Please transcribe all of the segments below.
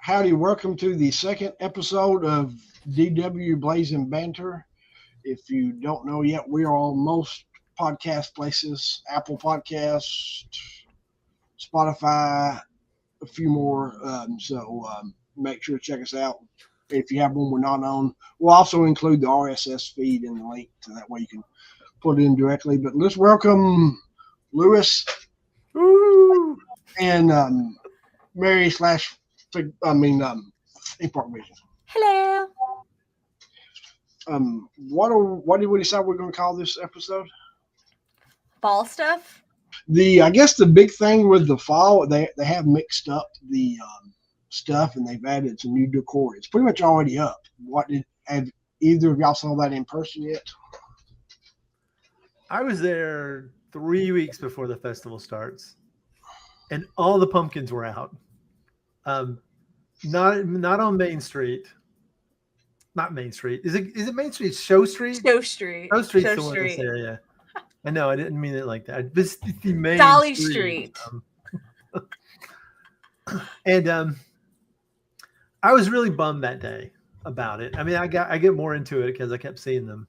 Howdy, welcome to the second episode of DW Blazing Banter. If you don't know yet, we are on most podcast places, Apple Podcasts, Spotify, a few more. Make sure to check us out. If you have one we're not on, we'll also include the RSS feed in the link, so that way you can put it in directly. But let's welcome Lewis and Mary Import Vision. Hello. What did we decide we're going to call this episode? Fall stuff. I guess the big thing with the fall, they have mixed up the stuff and they've added some new decor. It's pretty much already up. Have either of y'all saw that in person yet? I was there 3 weeks before the festival starts, and all the pumpkins were out. Not on Main Street. Not Main Street. Is it Main Street? Show Street? Show Street. Show Street's the one that's there, yeah. I know, I didn't mean it like that. This is the main Dolly Street. And I was really bummed that day about it. I mean, I get more into it because I kept seeing them.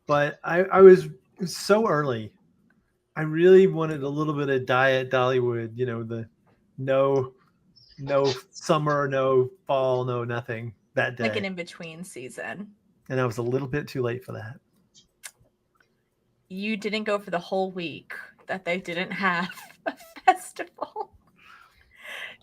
But it was so early. I really wanted a little bit of diet Dollywood, the no summer, no fall, no nothing that day. Like an in-between season. And I was a little bit too late for that. You didn't go for the whole week that they didn't have a festival.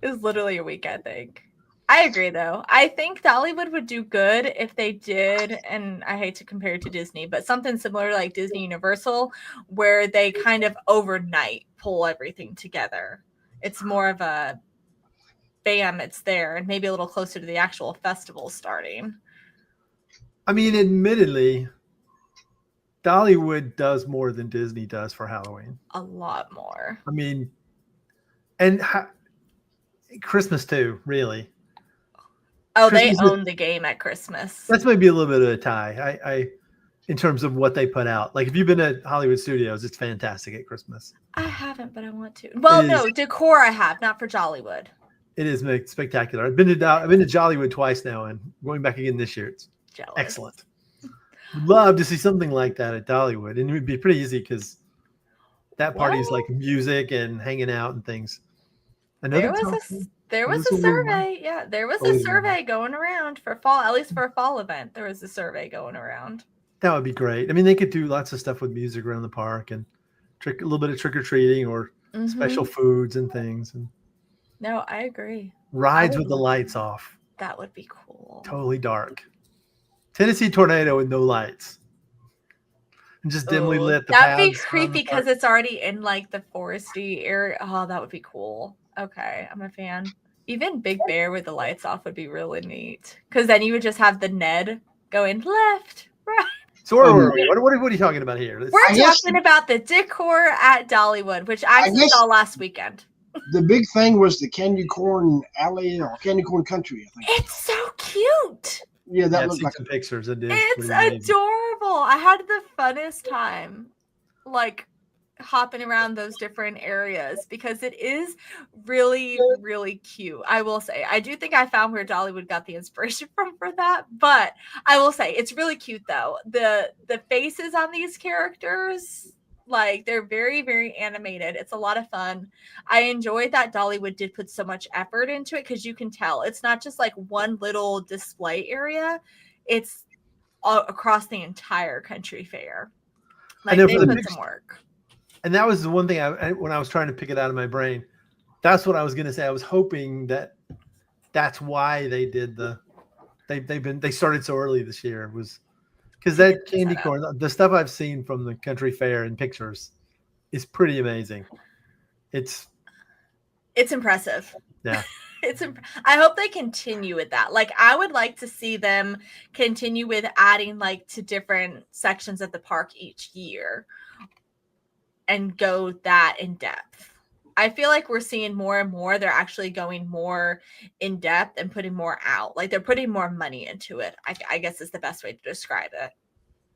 It was literally a week, I think. I agree, though. I think Dollywood would do good if they did, and I hate to compare it to Disney, but something similar like Disney Universal, where they kind of overnight pull everything together. It's more of a bam, it's there, and maybe a little closer to the actual festival starting. I mean, admittedly, Dollywood does more than Disney does for Halloween. A lot more. I mean, and Christmas too, really. Oh, Christmas they own the game at Christmas. That's maybe a little bit of a tie. I in terms of what they put out. Like if you've been at Hollywood Studios, it's fantastic at Christmas. I haven't, but I want to. Well, no, decor I have, not for Jollywood. It is spectacular. I've been to Jollywood twice now, and going back again this year. It's jealous. Excellent. Would love to see something like that at Dollywood, and it would be pretty easy because that party's like music and hanging out and things. There was a survey. Yeah, there was a survey going around for fall, at least for a fall event. There was a survey going around. That would be great. I mean, they could do lots of stuff with music around the park and a little bit of trick or treating or special foods and things. And no, I agree. Rides with the lights off. That would be cool. Totally dark. Tennessee Tornado with no lights. And just dimly lit. That'd be creepy because it's already in like the foresty area. Oh, that would be cool. Okay, I'm a fan. Even Big Bear with the lights off would be really neat. Because then you would just have the Ned going left, right. So what are you talking about here? We're talking about the decor at Dollywood, which I saw last weekend. The big thing was the Candy Corn Alley or Candy Corn Country, I think. It's so cute. Yeah, that looks like some pictures. It's adorable. I had the funnest time, like hopping around those different areas because it is really, really cute. I will say, I do think I found where Dollywood got the inspiration from for that, but I will say it's really cute though. The faces on these characters, like they're very, very animated. It's a lot of fun. I enjoyed that Dollywood did put so much effort into it because you can tell it's not just like one little display area. It's all across the entire country fair. Like they put some work. And that was the one thing when I was trying to pick it out of my brain, that's what I was going to say. I was hoping that's why they did they started so early this year was because that candy corn, the stuff I've seen from the country fair and pictures is pretty amazing. It's impressive. Yeah. I hope they continue with that. Like I would like to see them continue with adding like to different sections of the park each year and go that in depth. I feel like we're seeing more and more. They're actually going more in depth and putting more out. Like they're putting more money into it. I guess is the best way to describe it.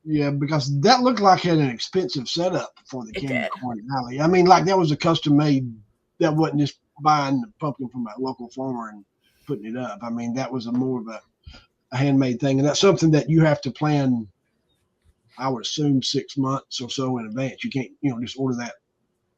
Yeah, because that looked like an expensive setup for the Candy Corn Alley. I mean, like that was a custom made. That wasn't just buying the pumpkin from a local farmer and putting it up. I mean, that was more of a handmade thing, and that's something that you have to plan. I would assume 6 months or so in advance. You can't, just order that.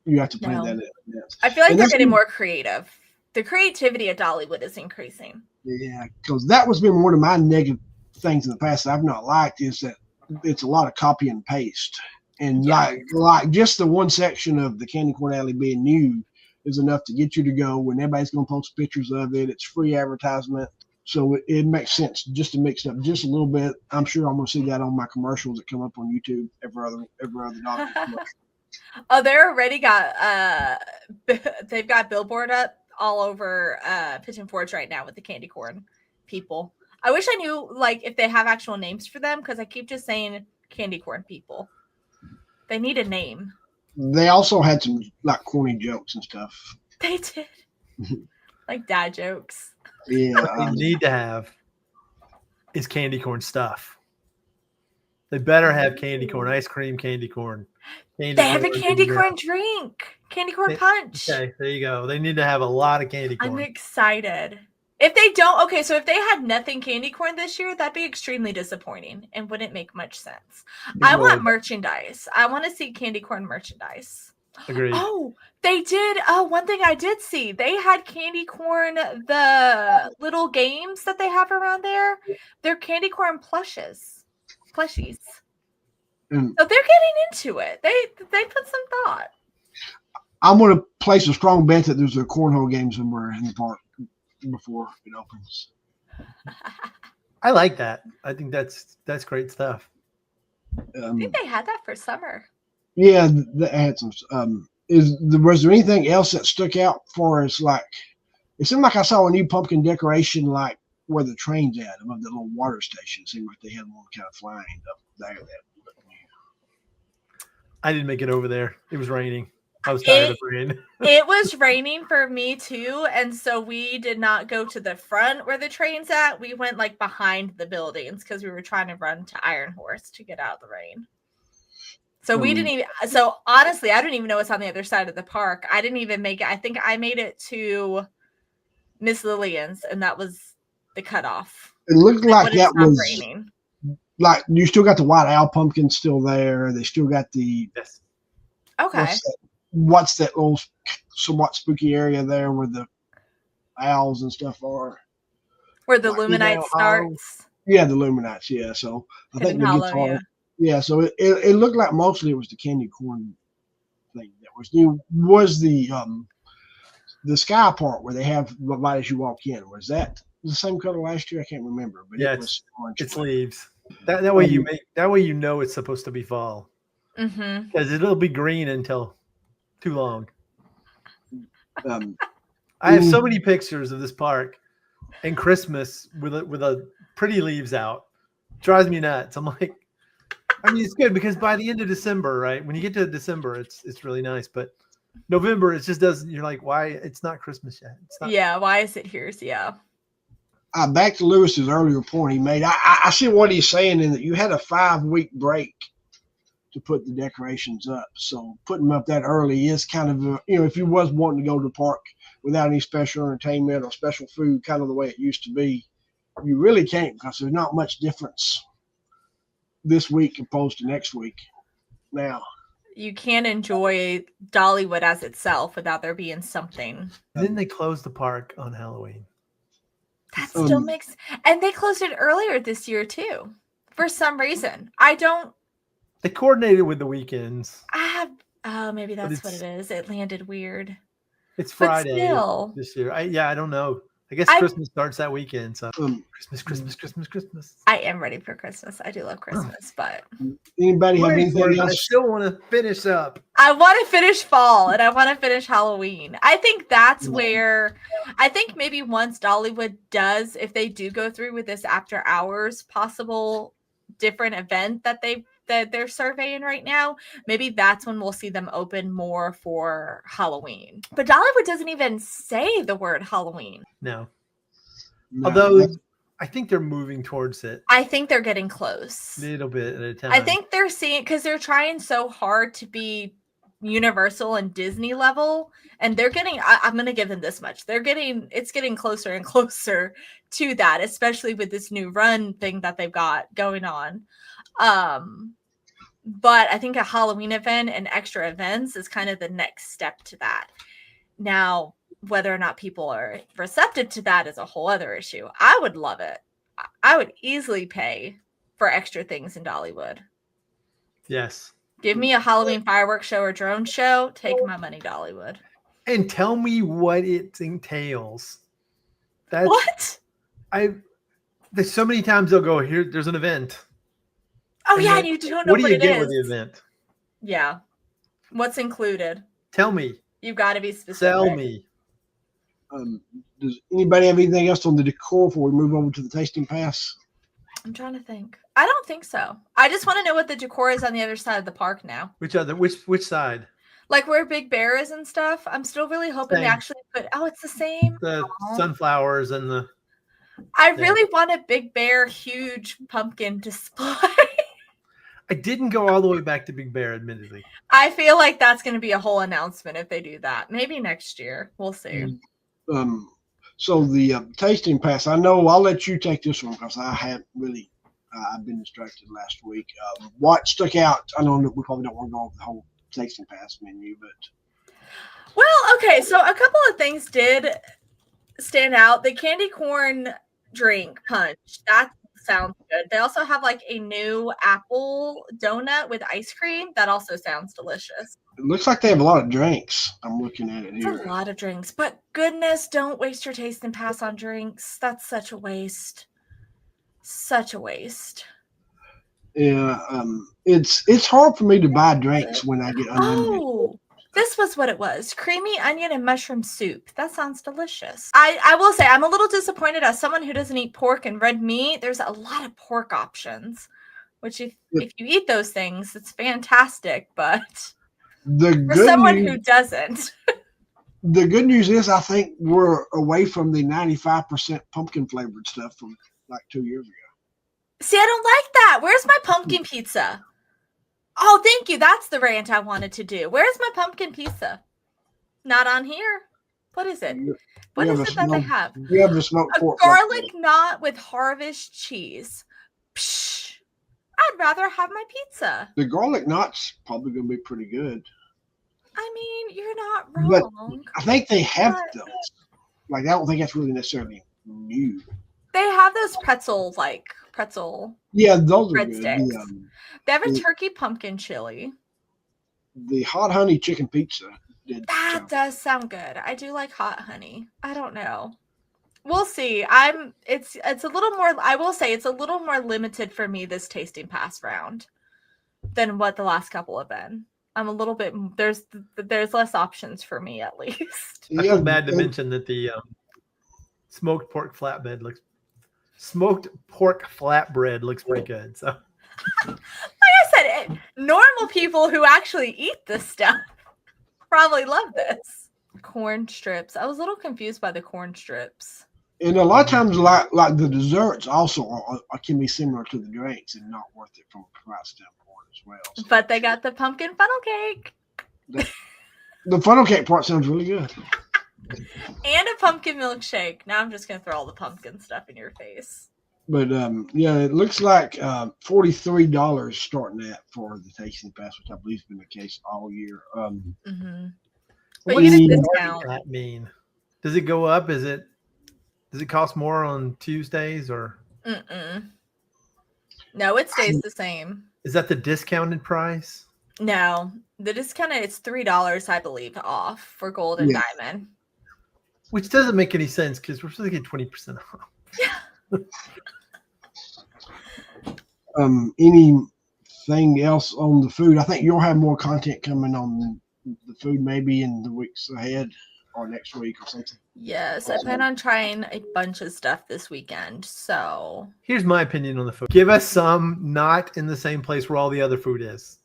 You have to plan that in advance. I feel like And they're getting more creative. The creativity at Dollywood is increasing. Yeah, because that was been one of my negative things in the past that I've not liked is that it's a lot of copy and paste. And like just the one section of the Candy Corn Alley being new is enough to get you to go when everybody's going to post pictures of it. It's free advertisement. So it makes sense just to mix it up just a little bit. I'm sure I'm going to see that on my commercials that come up on YouTube, every other Dollywood commercial. Oh, they're already got they've got billboard up all over Pigeon Forge right now with the candy corn people. I wish I knew like if they have actual names for them because I keep just saying candy corn people. They need a name. They also had some like corny jokes and stuff. They did. Like dad jokes. Yeah. What they need to have is candy corn stuff. They better have candy corn, ice cream, candy corn. They have a candy corn drink. Candy corn punch. Okay, there you go. They need to have a lot of candy corn. I'm excited. If they don't, okay, so if they had nothing candy corn this year, that'd be extremely disappointing and wouldn't make much sense. I want merchandise. I want to see candy corn merchandise. Agreed. Oh, they did. Oh, one thing I did see. They had candy corn, the little games that they have around there. They're candy corn plushies. So they're getting into it. They put some thought. I'm going to place a strong bet that there's a cornhole game somewhere in the park before it opens. I like that. I think that's great stuff. I think they had that for summer. Yeah, they had some. Was there anything else that stuck out for us? Like, it seemed like I saw a new pumpkin decoration, like where the train's at, above the little water station. It seemed like they had one kind of flying up there. I didn't make it over there. It was raining. I was tired of rain. It was raining for me too, and so we did not go to the front where the train's at. We went like behind the buildings because we were trying to run to Iron Horse to get out of the rain. So we didn't even. So honestly, I don't even know what's on the other side of the park. I didn't even make it. I think I made it to Miss Lillian's, and that was the cutoff. It looked like that was raining. Like you still got the white owl pumpkin still there. They still got the okay. What's that little somewhat spooky area there where the owls and stuff are? Where the Luminite starts. Yeah, the Luminites. Yeah, so I think the guitar. Yeah, so it looked like mostly it was the candy corn thing that was new. Was the sky part where they have right as you walk in? Was that the same color last year? I can't remember, but yeah, it was orange. It's leaves. That way you know it's supposed to be fall. Because it'll be green until too long. I have so many pictures of this park and Christmas with a pretty leaves out. Drives me nuts. I'm like, I mean, it's good because by the end of December, right? When you get to December, it's really nice. But November, it just doesn't. You're like, why? It's not Christmas yet. It's not. Yeah. Why is it here? Yeah. Back to Lewis's earlier point he made. I see what he's saying in that you had a 5-week break to put the decorations up. So putting them up that early is kind of, if you was wanting to go to the park without any special entertainment or special food, kind of the way it used to be, you really can't because there's not much difference this week opposed to next week now. You can't enjoy Dollywood as itself without there being something. Then they closed the park on Halloween. That still makes, and they closed it earlier this year too, for some reason. They coordinated with the weekends. Maybe that's what it is. It landed weird. It's Friday this year. I don't know. I guess Christmas starts that weekend. So Christmas. I am ready for Christmas. I do love Christmas, but anybody have anything else? I still want to finish up. I want to finish fall and I want to finish Halloween. I think that's where I think maybe once Dollywood does, if they do go through with this after hours possible different event that they're surveying right now, maybe that's when we'll see them open more for Halloween. But Dollywood doesn't even say the word Halloween. No. Although I think they're moving towards it. I think they're getting close. A little bit at a time. I think they're seeing, because they're trying so hard to be Universal and Disney level, and they're getting, I'm going to give them this much. It's getting closer and closer to that, especially with this new run thing that they've got going on. But I think a Halloween event and extra events is kind of the next step to that. Now, whether or not people are receptive to that is a whole other issue. I would love it. I would easily pay for extra things in Dollywood. Yes. Give me a Halloween fireworks show or drone show. Take my money, Dollywood. And tell me what it entails. What? There's so many times they'll go, here, there's an event. Oh, and yeah, and you don't know what it is. What do you get with the event? Yeah. What's included? Tell me. You've got to be specific. Sell me. Does anybody have anything else on the decor before we move over to the tasting pass? I'm trying to think. I don't think so. I just want to know what the decor is on the other side of the park now. Which side? Like where Big Bear is and stuff. I'm still really hoping they actually put. Oh, it's the same. The sunflowers and the. I really want a Big Bear huge pumpkin display. I didn't go all the way back to Big Bear, admittedly. I feel like that's going to be a whole announcement if they do that. Maybe next year. We'll see. So the tasting pass, I know I'll let you take this one because I haven't really, I've been distracted last week. What stuck out? I know we probably don't want to go over the whole tasting pass menu, but. Well, okay. So a couple of things did stand out. The candy corn drink punch, that sounds good. They also have like a new apple donut with ice cream. That also sounds delicious. It looks like they have a lot of drinks. I'm looking at it here. It's a lot of drinks, but goodness, don't waste your taste and pass on drinks. That's such a waste. Such a waste. Yeah, it's hard for me to buy drinks when I get unlimited. Oh, this was what it was. Creamy onion and mushroom soup. That sounds delicious. I will say I'm a little disappointed as someone who doesn't eat pork and red meat. There's a lot of pork options, which if you eat those things, it's fantastic, but for someone who doesn't. The good news is I think we're away from the 95% pumpkin flavored stuff from like 2 years ago. See, I don't like that. Where's my pumpkin pizza? Oh, thank you. That's the rant I wanted to do. Where's my pumpkin pizza? Not on here. What is it? What is it that they have? You have the smoked pork. Garlic knot with harvest cheese. Psh, I'd rather have my pizza. The garlic knot's probably going to be pretty good. I mean, you're not wrong. But I think they have those. Like, I don't think that's really necessarily new. They have those pretzel. Yeah, those are breadsticks. good. They have a turkey pumpkin chili. The hot honey chicken pizza. That does sound good. I do like hot honey. I don't know. We'll see. It's a little more. I will say it's a little more limited for me this tasting pass round than what the last couple have been. I'm a little bit. There's less options for me at least. I feel bad to mention that the smoked pork flatbread looks pretty good. So, like I said, normal people who actually eat this stuff probably love this. Corn strips. I was a little confused by the corn strips. And a lot of times, like the desserts also can be similar to the drinks and not worth it from a price standpoint as well. So. But they got the pumpkin funnel cake. The funnel cake part sounds really good. And a pumpkin milkshake. Now I'm just going to throw all the pumpkin stuff in your face. But, yeah, it looks like $43 starting at for the tasting pass, which I believe has been the case all year. But what you does get a discount. that mean? Does it go up? Does it cost more on Tuesdays or? No, it stays the same. Is that the discounted price? No, the discounted, it's $3, I believe, off for gold and diamond. Which doesn't make any sense because we're supposed to get 20% off. Yeah. Anything else on the food? I think you'll have more content coming on the food maybe in the weeks ahead or next week or something. Yes, I plan on trying a bunch of stuff this weekend. So here's my opinion on the food. Give us some not in the same place where all the other food is.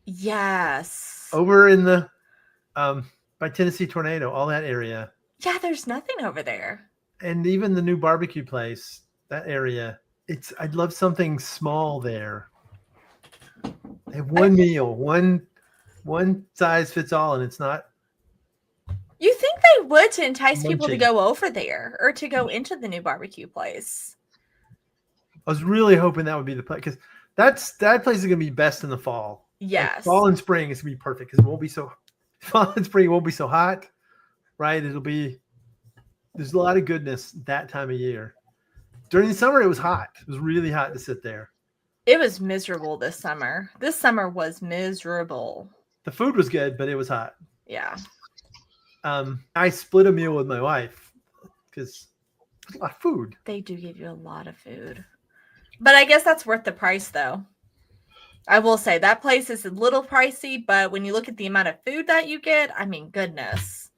Yes. Over in the by Tennessee Tornado, all that area. Yeah, there's nothing over there. And even the new barbecue place, that area. I'd love something small there. They have one meal, one one size fits all, and it's not. You think they would to entice people to Munching. go over there or to go into the new barbecue place? I was really hoping that would be the place because that place is gonna be best in the fall. Like, Yes. fall and spring is gonna be perfect because it won't be so. Fall and spring won't be so hot, right? There's a lot of goodness that time of year. During the summer, it was hot. It was really hot to sit there. It was miserable this summer. This summer was miserable. The food was good, but it was hot. Yeah. I split a meal with my wife because there's a lot of food. They do give you a lot of food. But I guess that's worth the price, though. I will say that place is a little pricey, but when you look at the amount of food that you get, I mean, goodness.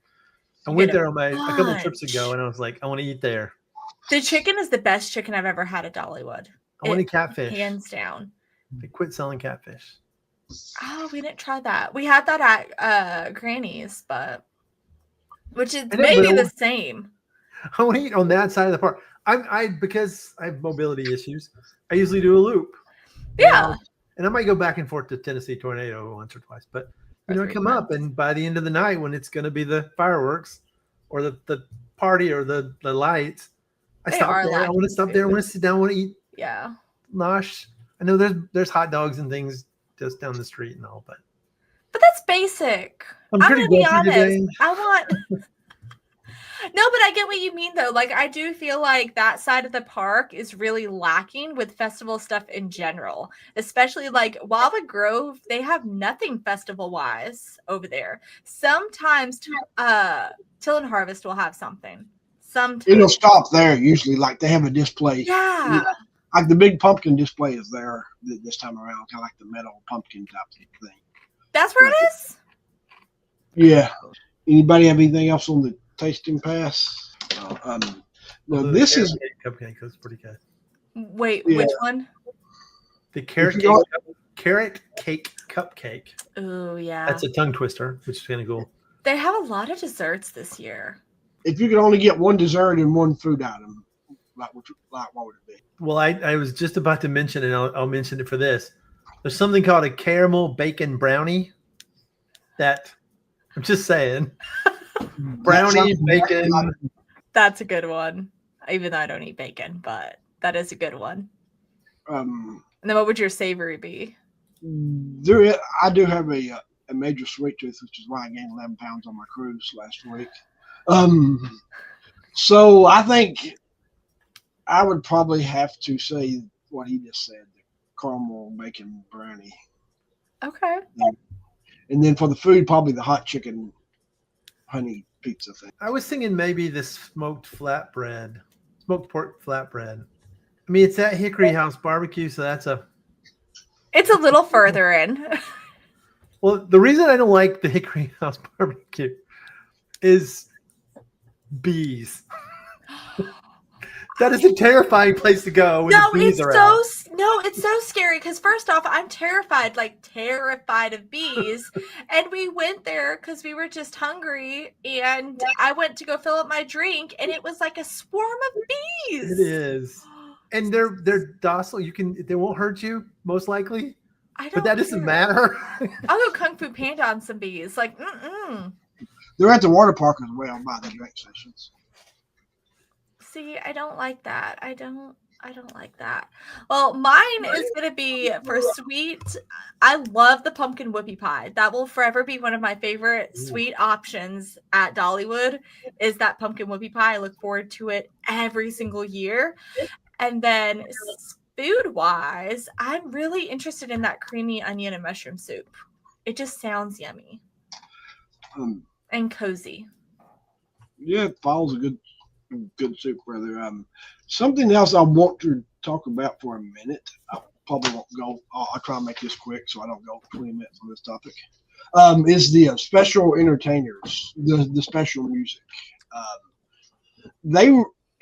I You went get there a couple of trips bunch. ago, and I was like, I want to eat there. The chicken is the best chicken I've ever had at Dollywood. I want to eat catfish. Hands down. They quit selling catfish. Oh, we didn't try that. We had that at Granny's, but which is I know, maybe but the same. I want to eat on that side of the park. Because I have mobility issues. I usually do a loop. Yeah. And I might go back and forth to Tennessee Tornado once or twice, but I That's come pretty up, and by the end of the night, when it's going to be the fireworks or the party or the lights, I They stop are there. I lacking want to stop there. I food. want to sit down. I want to eat Yeah. nosh. I know there's hot dogs and things just down the street and all, but But that's basic. I'm I'm pretty gonna be grumpy honest. today. I want No, but I get what you mean though. Like I do feel like that side of the park is really lacking with festival stuff in general. Especially like Wava Grove, they have nothing festival wise over there. Sometimes Till and Harvest will have something. Sometimes. It'll stop there usually. Like they have a display. Yeah. Like the big pumpkin display is there this time around, kind of like the metal pumpkin type thing. That's where it is? Yeah. Anybody have anything else on the tasting pass? No, Although this the is cupcake was pretty good. Wait, Yeah. which one? The carrot If you cake cupcake. Oh yeah. That's a tongue twister, which is kind of cool. They have a lot of desserts this year. if you could only get one dessert and one food item, what would it be? Well, I was just about to mention, and I'll mention it for this. There's something called a caramel bacon brownie. That I'm just saying, brownie bacon. That's a good one. Even though I don't eat bacon, but that is a good one. Um, And then what would your savory be? I do have a major sweet tooth, which is why I gained 11 pounds on my cruise last week. So I think I would probably have to say what he just said, the caramel bacon brownie. Okay. And then for the food, probably the hot chicken honey pizza thing. I was thinking maybe the smoked pork flatbread. I mean, it's at Hickory House Barbecue, so that's It's a little further in. well. The reason I don't like the Hickory House Barbecue is bees. That is a terrifying place to go when No, the bees it's are so out. it's so scary because first off, I'm terrified of bees. And we went there because we were just hungry, and I went to go fill up my drink, and it was like a swarm of bees. It is, and they're docile. They won't hurt you most likely, I don't but that doesn't care. matter. I'll go Kung Fu Panda on some bees. Like, They're at the water park as well by the drink sessions. See, I don't like that. I don't like that. Well, mine is going to be for sweet. I love the pumpkin whoopie pie. That will forever be one of my favorite sweet options at Dollywood is that pumpkin whoopie pie. I look forward to it every single year. And then food-wise, I'm really interested in that creamy onion and mushroom soup. It just sounds yummy and cozy. Yeah, fall's a good soup, brother. Something else I want to talk about for a minute. I probably won't go. I'll try and make this quick so I don't go 20 minutes on this topic. Is the special entertainers, the special music.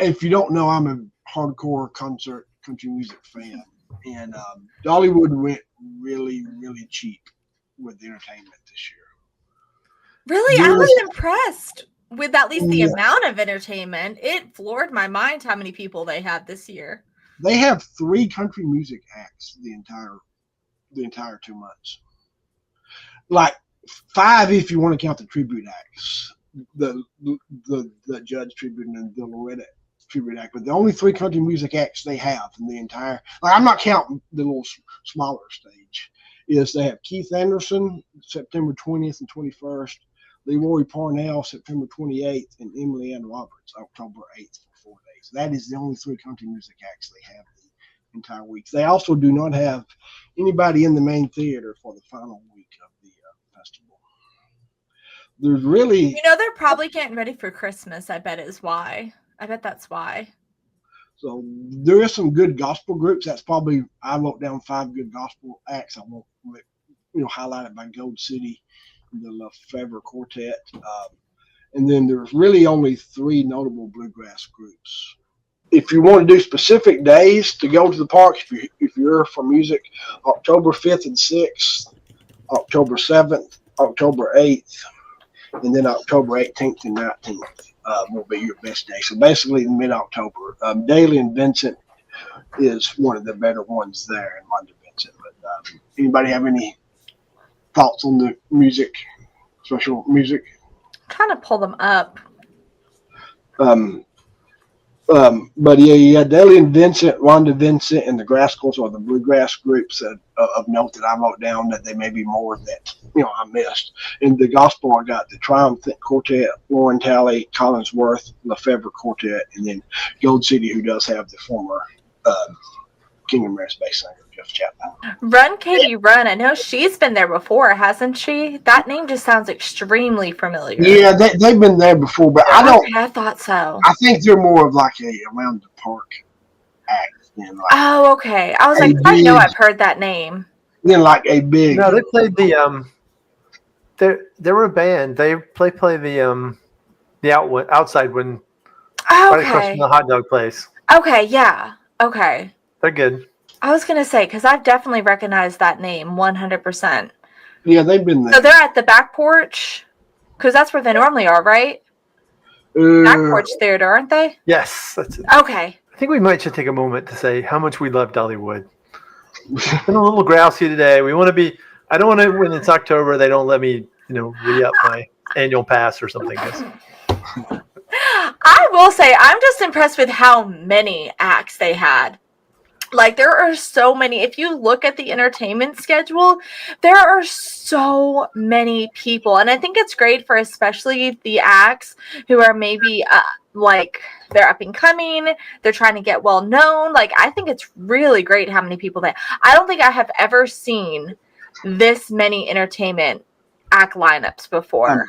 If you don't know, I'm a hardcore concert country music fan, and Dollywood went really, really cheap with the entertainment this year. Really, I Yes. was impressed with at least the Yeah. amount of entertainment. It floored my mind how many people they had this year. They have 3 country music acts the entire 2 months. Like 5 if you want to count the tribute acts, the Judge tribute and the Loretta tribute act. But the only 3 country music acts they have in the entire, like I'm not counting the little smaller stage, is they have Keith Anderson September 20th and 21st, Leroy Parnell September 28th, and Emily Ann Roberts October 8th for 4 days. That is the only 3 country music acts they have the entire week. They also do not have anybody in the main theater for the final week of the festival. There's really, they're probably getting ready for Christmas. I bet is why. I bet that's why. So there is some good gospel groups. That's probably, I wrote down 5 good gospel acts. I won't highlighted by Gold City, the Lefevre Quartet, and then there's really only 3 notable bluegrass groups. If you want to do specific days to go to the park, if you're for music, October 5th and 6th, October 7th, October 8th, and then October 18th and 19th will be your best day. So basically mid-October. Daly and Vincent is one of the better ones there in London, Vincent. But anybody have any thoughts on the music, special music? I'm trying to pull them up. But yeah, Daly and Vincent, Wanda Vincent, and the Graskels are the bluegrass groups of note that I wrote down, that they may be more that I missed. In the gospel, I got the Triumphant Quartet, Lauren Talley, Collinsworth, Lefevre Quartet, and then Gold City, who does have the former Kingdom Rest bass singer Jeff Chapman. Run, Katie, Run. I know she's been there before, hasn't she? That name just sounds extremely familiar. Yeah, they've been there before, but I don't. I thought so. I think they're more of like a around the park act than like. Oh, okay. I was like, I know I've heard that name. Then like a big. No, they played the They were a band. They play the outside when right across from the hot dog place. Okay, yeah. Okay. They're good. I was gonna say, because I've definitely recognized that name 100%. Yeah, they've been there. So they're at the back porch, because that's where they normally are, right? Back porch theater, aren't they? Yes, that's it. Okay. I think we might should take a moment to say how much we love Dollywood. We've been a little grousey today. We want to be. I don't want to, when it's October, they don't let me, re-up my annual pass or something. I will say, I'm just impressed with how many acts they had. Like, there are so many. If you look at the entertainment schedule, there are so many people. And I think it's great for especially the acts who are maybe they're up and coming. They're trying to get well known. Like, I think it's really great how many people I don't think I have ever seen this many entertainment act lineups before.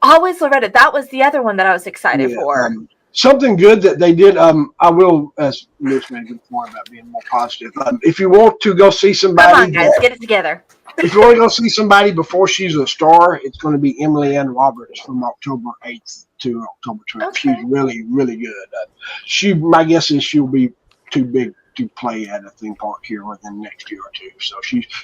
Always Loretta. That was the other one that I was excited for. Something good that they did, I will, as Mitch mentioned before about being more positive, if you want to go see somebody. Come on, guys, get it together. If you want to go see somebody before she's a star, it's going to be Emily Ann Roberts from October 8th to October 12th. Okay. She's really, really good. My guess is she'll be too big to play at a theme park here within the next year or two. So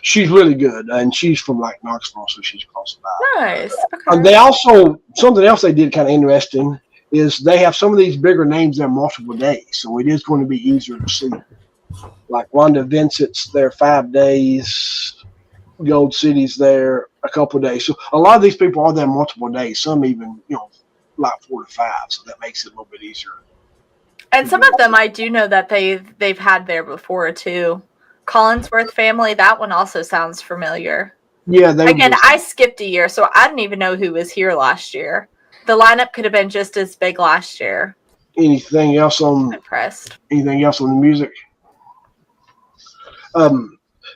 she's really good, and she's from like Knoxville, so she's close by. Nice. Okay. They also, something else they did kind of interesting is they have some of these bigger names there multiple days, so it is going to be easier to see. Like Wanda Vincent's there 5 days, Gold City's there a couple of days. So a lot of these people are there multiple days, some even, like 4 to 5, so that makes it a little bit easier. And some of them I do know that they've had there before too. Collinsworth family, that one also sounds familiar. Yeah, I skipped a year, so I didn't even know who was here last year. The lineup could have been just as big last year. Anything else on? Impressed. Anything else on the music?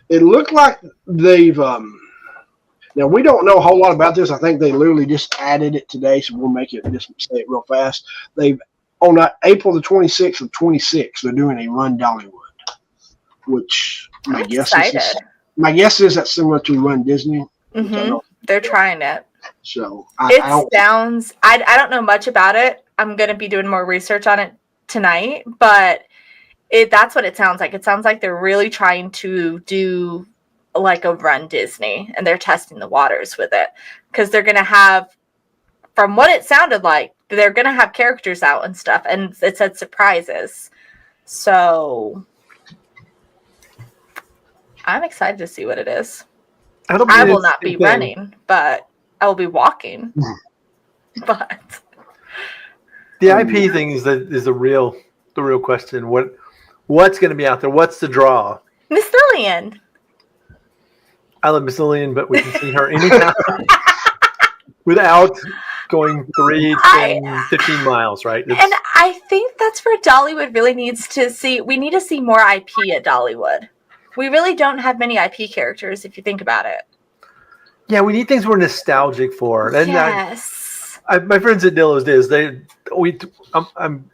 It looked like they've. Now we don't know a whole lot about this. I think they literally just added it today, so we'll make it just say it real fast. They've on April the 26th of 26, they're doing a Run Dollywood, which my guess is that's similar to Run Disney. Mm-hmm. They're trying it. So I don't know much about it. I'm going to be doing more research on it tonight, but that's what it sounds like. It sounds like they're really trying to do like a Run Disney, and they're testing the waters with it, because they're going to have, from what it sounded like, they're going to have characters out and stuff, and it said surprises. So I'm excited to see what it is. I will not be running, but I will be walking. But the IP thing is the real question. What's going to be out there? What's the draw? Miss Lillian. I love Miss Lillian, but we can see her anytime without going 3, 10, 15 miles, right? And I think that's where Dollywood really needs to see. We need to see more IP at Dollywood. We really don't have many IP characters, if you think about it. Yeah, we need things we're nostalgic for. And yes. My friends at Dillo's Diz, I'm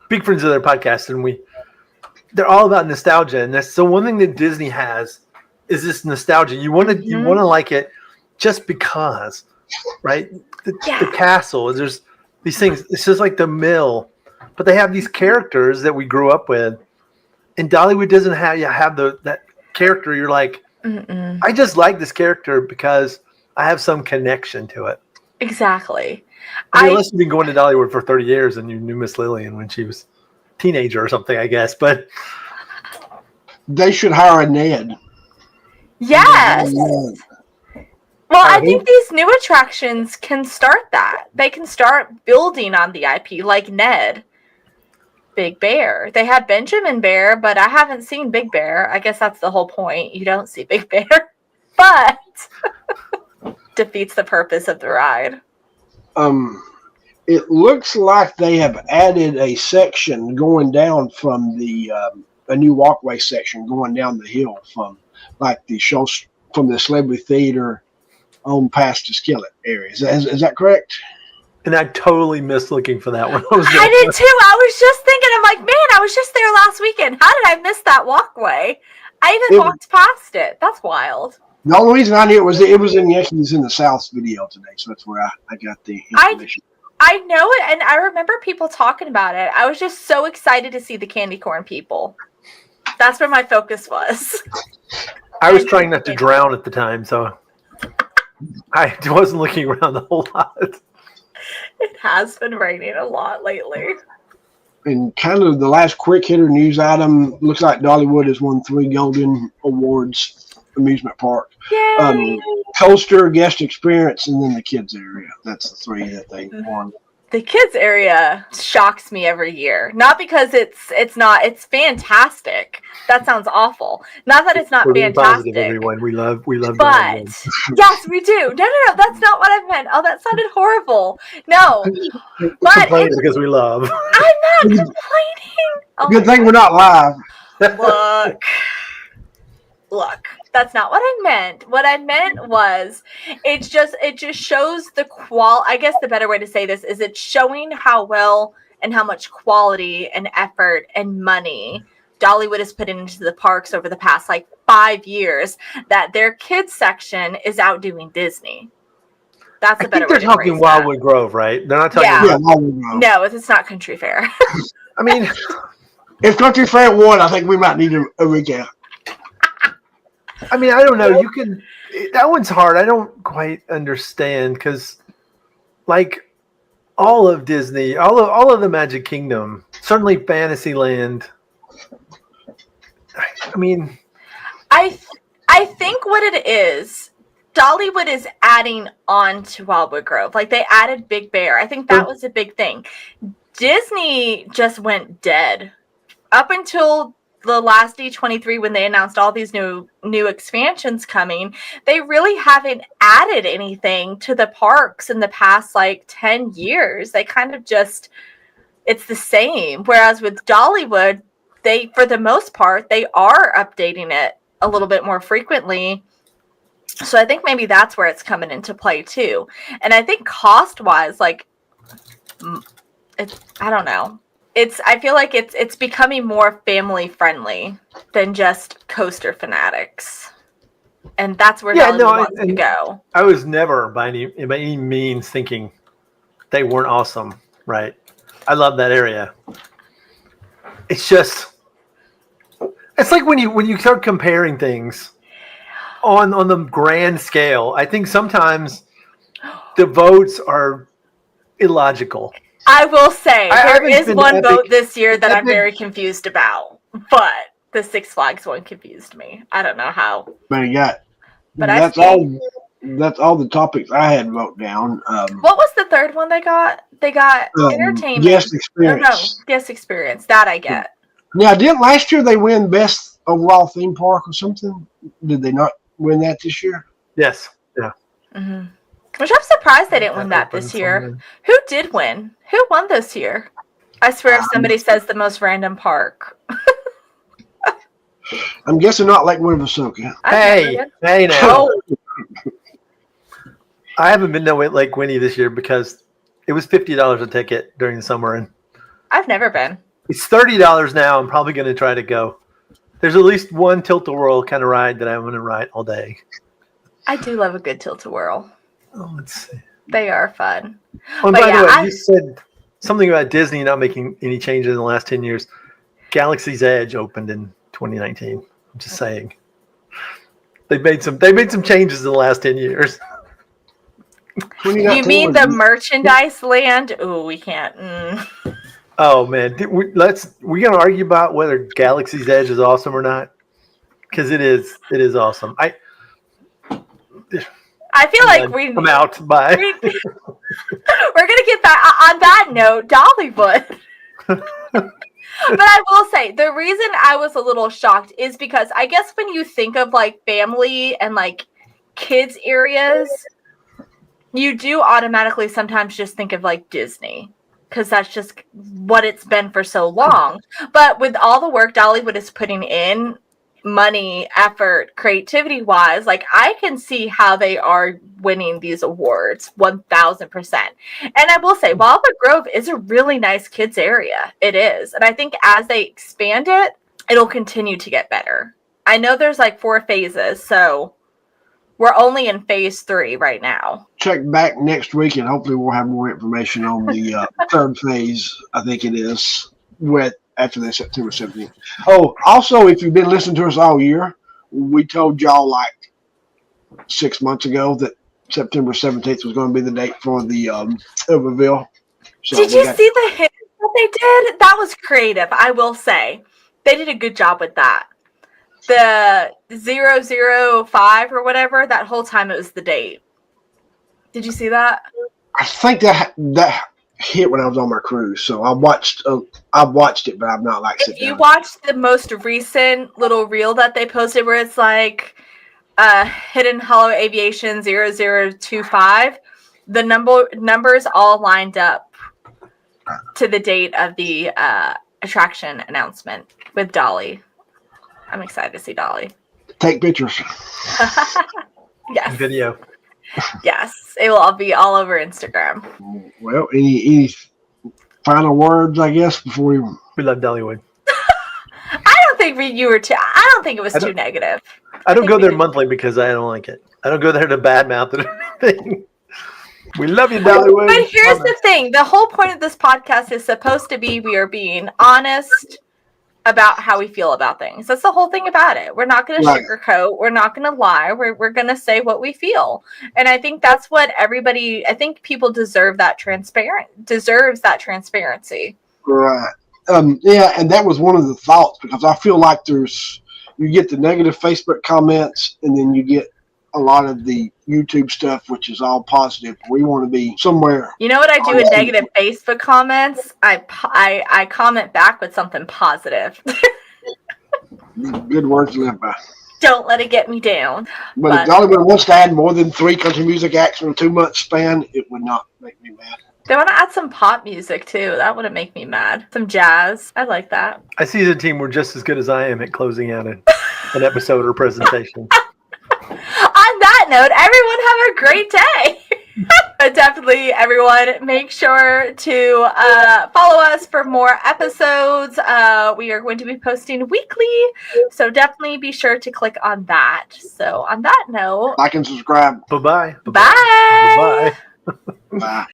big friends of their podcast, and they're all about nostalgia. And so one thing that Disney has is this nostalgia. You want to like it just because, right? The castle, there's these things. It's just like the mill, but they have these characters that we grew up with. And Dollywood doesn't have that character. You're like, I just like this character because I have some connection to it. Exactly. Unless you've been going to Dollywood for 30 years and you knew Miss Lillian when she was a teenager or something, I guess. But they should hire a Ned. Yes. Well, I think these new attractions can start that. They can start building on the IP, like Ned. Big Bear. They have Benjamin Bear, but I haven't seen Big Bear. I guess that's the whole point. You don't see Big Bear, but defeats the purpose of the ride. It looks like they have added a section going down from a new walkway section going down the hill from like the show from the Celebrity Theater on past the Skillet area. Is that correct? And I totally missed looking for that one. I did too. I was just thinking, I'm like, man, I was just there last weekend. How did I miss that walkway? I even walked past it. That's wild. The only reason I knew it was in the South video today, so that's where I got the information. I know it, and I remember people talking about it. I was just so excited to see the candy corn people. That's where my focus was. I was trying not to drown at the time, so I wasn't looking around a whole lot. It has been raining a lot lately. And kind of the last quick hitter news item, looks like Dollywood has won 3 Golden Awards amusement park. Yay! Coaster, guest experience, and then the kids area. That's the 3 that they won. The kids area shocks me every year. Not because it's fantastic. That sounds awful. Not that it's not fantastic. Positive, everyone. We love but yes, we do. No, that's not what I meant. Oh, that sounded horrible. No. But it's because we love. I'm not complaining. Oh, good thing we're not live. Look. That's not what I meant. What I meant was it just shows the I guess the better way to say this is it's showing how well and how much quality and effort and money Dollywood has put into the parks over the past 5 years that their kids section is outdoing Disney. That's a better way to phrase that. They're talking Wildwood Grove, right? They're not talking Wildwood Grove. No, it's not Country Fair. I mean, if Country Fair won, I think we might need a recap. I mean, I don't know. That one's hard. I don't quite understand because, all of Disney, all of the Magic Kingdom, certainly Fantasyland. I mean, I think what it is, Dollywood is adding on to Wildwood Grove. They added Big Bear. I think that was a big thing. Disney just went dead up until the last D23 when they announced all these new expansions coming. They really haven't added anything to the parks in the past 10 years. They kind of it's the same. Whereas with Dollywood, they, for the most part, they are updating it a little bit more frequently. So I think maybe that's where it's coming into play too. And I think cost-wise, I don't know. I feel like it's becoming more family friendly than just coaster fanatics, and that's where Dollywood wants to go. I was never by any means thinking they weren't awesome, right? I love that area. It's like when you start comparing things on the grand scale. I think sometimes the votes are illogical. I will say there is one vote this year that I'm very confused about, but the Six Flags one confused me. I don't know how. But you got But That's all. That's all the topics I had wrote down. What was the third one they got? They got entertainment. Guest Oh, experience. no, guest experience. That I get. Now, didn't last year they win best overall theme park or something? Did they not win that this year? Yes. Yeah. Mm-hmm. Which I'm surprised they didn't win that this year. Who did win? Who won this year? I swear if somebody says the most random park. I'm guessing not Lake Winnebagoca. Hey now. Oh. I haven't been to Lake Winnie this year because it was $50 a ticket during the summer, and I've never been. it's $30 now. I'm probably going to try to go. There's at least one tilt-a-whirl kind of ride that I'm going to ride all day. I do love a good tilt-a-whirl. Oh, let's see. They are fun. Oh, and But by yeah, the way, you said something about Disney not making any changes in the last 10 years. Galaxy's Edge opened in 2019. I'm just saying. They made some changes in the last 10 years. You mean the merchandise land? Ooh, we can't. Oh man, we're gonna argue about whether Galaxy's Edge is awesome or not, because it is awesome. I feel like I'm out by. We're gonna get back on that note, Dollywood. But I will say the reason I was a little shocked is because I guess when you think of like family and like kids areas, you do automatically sometimes just think of like Disney because that's just what it's been for so long. But with all the work Dollywood is putting in, money, effort, creativity wise, like I can see how they are winning these awards 1000%. And I will say Wildwood Grove is a really nice kids area. It is. And I think as they expand it, it'll continue to get better. I know there's like 4 phases, so we're only in phase 3 right now. Check back next week and hopefully we'll have more information on the third phase, I think it is, after the September 17th. Oh, also, if you've been listening to us all year, we told y'all like 6 months ago that September 17th was going to be the date for the Overville. So did you see the hint that they did? That was creative, I will say. They did a good job with that. The 005 or whatever, that whole time it was the date. Did you see that? I think that hit when I was on my cruise, so I watched it, but I've not like. If you watched the most recent little reel that they posted, where it's like Hidden Hollow Aviation 0025, the numbers all lined up to the date of the attraction announcement with Dolly. I'm excited to see Dolly. Take pictures. Yes. Video. Yes, it will all be all over Instagram. Well, any final words, I guess, before we love Dollywood. I don't think you were too. I don't think it was too negative. I don't go there monthly because I don't like it. I don't go there to badmouth it or anything. We love you, Dollywood. But here's the thing: the whole point of this podcast is supposed to be we are being honest about how we feel about things. That's the whole thing about it. We're not going to sugarcoat. We're not going to lie. We're going to say what we feel. And I think that's what everybody, I think people deserves that transparency. Right. Yeah. And that was one of the thoughts, because I feel like you get the negative Facebook comments and then you get a lot of the YouTube stuff, which is all positive. We want to be somewhere. You know what I do with negative Facebook comments? I comment back with something positive. Good words to live by. Don't let it get me down. But if Dollywood wants to add more than 3 country music acts in a 2-month span, it would not make me mad. They want to add some pop music too. That wouldn't make me mad. Some jazz. I like that. I see the team were just as good as I am at closing out an episode or presentation. On that note, everyone have a great day. But definitely, everyone, make sure to follow us for more episodes. We are going to be posting weekly, so definitely be sure to click on that. So on that note, like and subscribe. Bye-bye. Bye. Bye-bye. Bye.